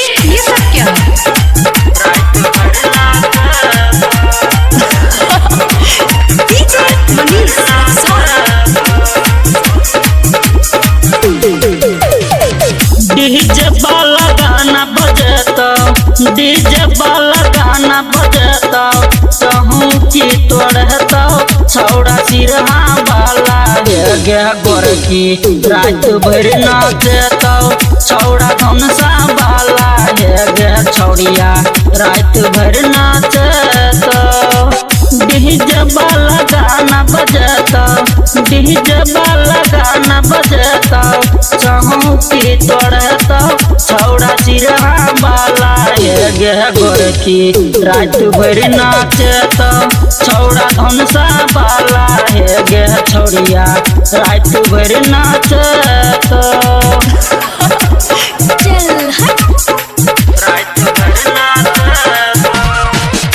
ये सब क्या है? डीजे मनीष डीजे वाला गाना बजता, डीजे वाला गाना बजता, कहूँ की तोड़ता छौड़ा सिरहा वाला गे गोरकी रात भर नाचता, छौड़ा धनसा वाला गे छौड़िया रात भर नाचता। डीजे वाला गाना बजता, डीजे वाला गाना बजता, कहूँ की तोड़ता छौड़ा सिरहा वाला गे गोरकी रात भर नाचता, छौड़ा धनसा वाला गे छौड़िया रात भर नाचता। चल हट। रात भर नाचता,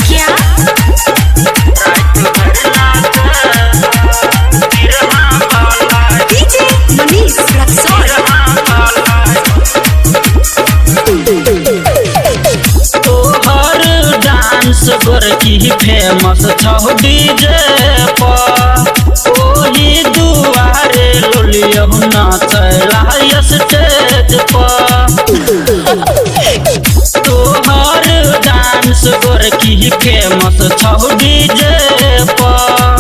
क्या? रात भर नाचता, सिरहा वाला डीजे मनीष रक्सौल। तोहर डांस गोरकी फेमस छौ डीजे पर, ओही दुआरे लोलियो नाचला स्टेज पर। तोहर डांस गोरकी फेमस छौ डीजे पर,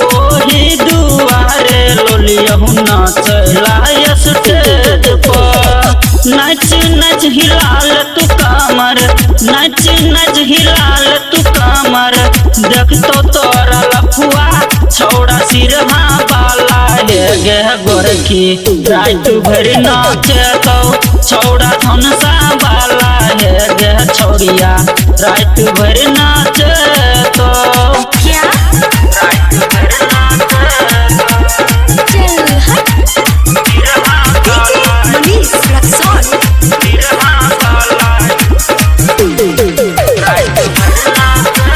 ओही दुआरे लोलियो नाचला स्टेज पर। नच नच हिलाल तू कमर, नच नच हिलाल तू कमर, देख तो तोरा लफुआ छौड़ा सिरहा वाला गे गोरकी रात भर नाचतो, छौड़ा धनसा वाला गे छौड़िया रात भर नाचतो। क्या? रात भर नाचतो, चल हट। सिरहा डीजे वाला, मनीष रक्सौल। सिरहा वाला रात भर नाचतो।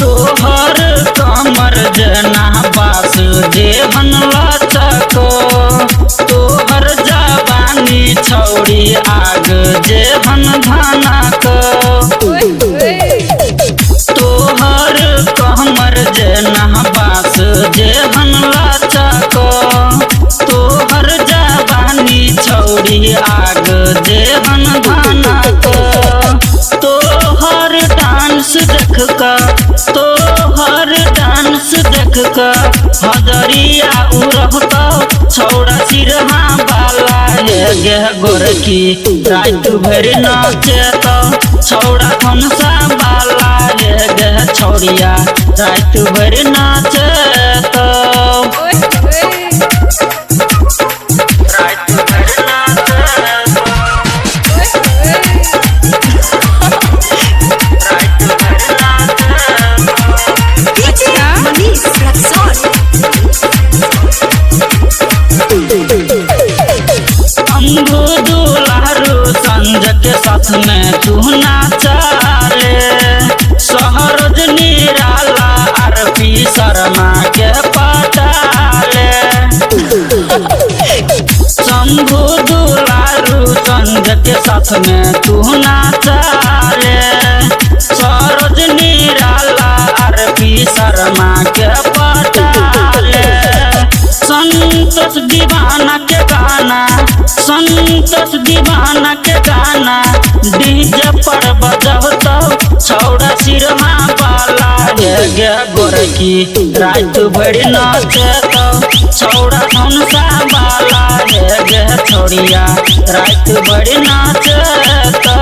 तोहर कमर जना बास जेहन लचको, तोहर जवानी छौड़ी आग जेहन धनक। तोहर कमर जना बास जेहन लचको, तोहर जवानी छौड़ी आग जेहन धनक। तोहर डांस देख का, तोहर डांस देख का हजरिया उड़ता, छौड़ा सिरहा वाला गे गोरकी रात भर नाचता, छौड़ा धनसा वाला गे छौड़िया रात भर नाचता। रात भर नाचता, रात भर नाचता। डीजे मनीष रक्सौल। अंगू दुलारू संज के साथ में तू नाचा रे, सहरज निराला आरपी शर्मा के पटाले। शंभू दुलारू संज के साथ में तू नाचा रे, सहरज निराला आरपी शर्मा के पटाले। संतोष दीवाना के गाना, संतोष दीवाना के गाना, डीजे पर बजता, छौड़ा सिरहा वाला गे गोरकी रात भर नाचता, छौड़ा धनसा वाला गे छौड़िया रात भर नाचता।